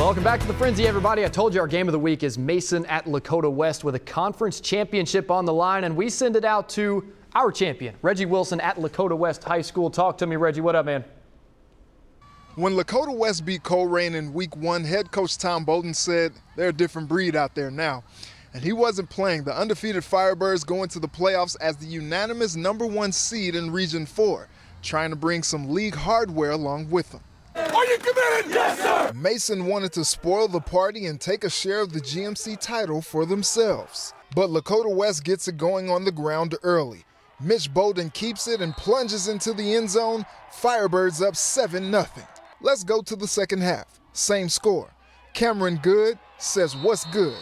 Welcome back to the Frenzy, everybody. I told you our game of the week is Mason at Lakota West with a conference championship on the line, and we send it out to our champion, Reggie Wilson at Lakota West High School. Talk to me, Reggie. What up, man? When Lakota West beat Colerain in week 1, head coach Tom Bolden said they're a different breed out there now. And he wasn't playing. The undefeated Firebirds go into the playoffs as the unanimous #1 seed in Region 4, trying to bring some league hardware along with them. Are you committed? Yes, sir! Mason wanted to spoil the party and take a share of the GMC title for themselves. But Lakota West gets it going on the ground early. Mitch Bolden keeps it and plunges into the end zone. Firebirds up 7-0. Let's go to the second half. Same score. Cameron Good says what's good.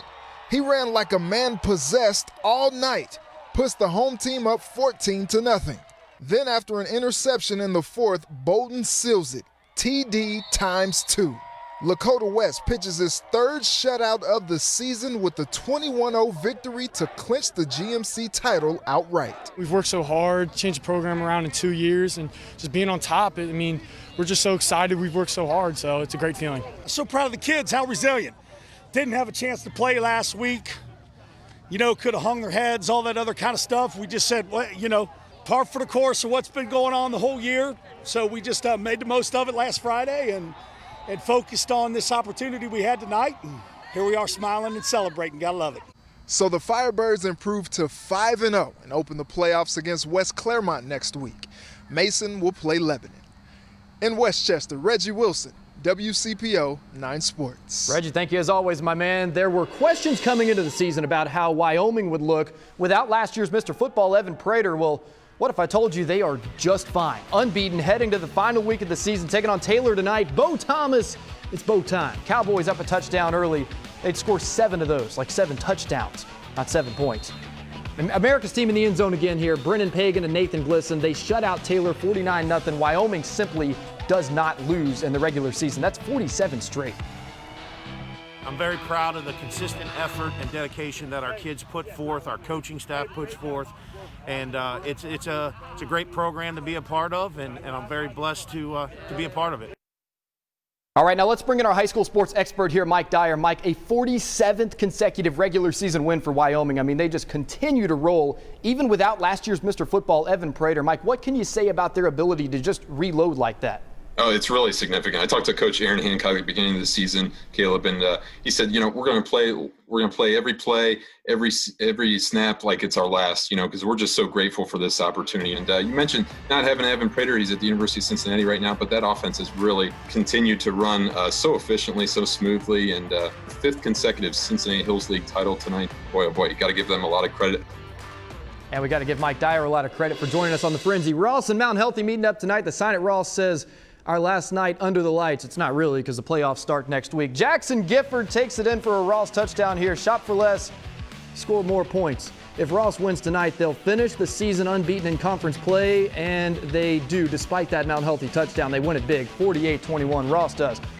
He ran like a man possessed all night. Puts the home team up 14-0. Then after an interception in the fourth, Bolden seals it. TD ×2. Lakota West pitches his third shutout of the season with a 21-0 victory to clinch the GMC title outright. We've worked so hard, changed the program around in 2 years, and just being on top, we're just so excited. We've worked so hard, so it's a great feeling. So proud of the kids, how resilient. Didn't have a chance to play last week. Could have hung their heads, all that other kind of stuff. We just said, well, par for the course of what's been going on the whole year. So we just made the most of it last Friday and focused on this opportunity we had tonight. And here we are smiling and celebrating. Gotta love it. So the Firebirds improved to 5-0 and open the playoffs against West Claremont next week. Mason will play Lebanon. In Westchester, Reggie Wilson, WCPO 9 Sports. Reggie, thank you as always, my man. There were questions coming into the season about how Wyoming would look without last year's Mr. Football, Evan Prater. Well, what if I told you they are just fine? Unbeaten, heading to the final week of the season, taking on Taylor tonight. Bo Thomas, it's Bo time. Cowboys up a touchdown early. They'd score 7 of those, like 7 touchdowns, not 7 points. America's team in the end zone again here. Brennan Pagan and Nathan Glisson. They shut out Taylor 49-0. Wyoming simply does not lose in the regular season. That's 47 straight. I'm very proud of the consistent effort and dedication that our kids put forth, our coaching staff puts forth, and it's a great program to be a part of, and I'm very blessed to be a part of it. All right, now let's bring in our high school sports expert here, Mike Dyer. Mike, a 47th consecutive regular season win for Wyoming. They just continue to roll, even without last year's Mr. Football, Evan Prater. Mike, what can you say about their ability to just reload like that? Oh, it's really significant. I talked to Coach Aaron Hancock at the beginning of the season, Caleb, and he said, we're going to play every play, every snap like it's our last, because we're just so grateful for this opportunity. And you mentioned not having Evan Prater. He's at the University of Cincinnati right now, but that offense has really continued to run so efficiently, so smoothly, and 5th consecutive Cincinnati Hills League title tonight. Boy, oh boy, you got to give them a lot of credit. And we got to give Mike Dyer a lot of credit for joining us on the Frenzy. Ross and Mount Healthy meeting up tonight. The sign at Ross says, our last night under the lights. It's not really, because the playoffs start next week. Jackson Gifford takes it in for a Ross touchdown here. Shot for less, score more points. If Ross wins tonight, they'll finish the season unbeaten in conference play, and they do. Despite that Mount Healthy touchdown, they win it big, 48-21. Ross does.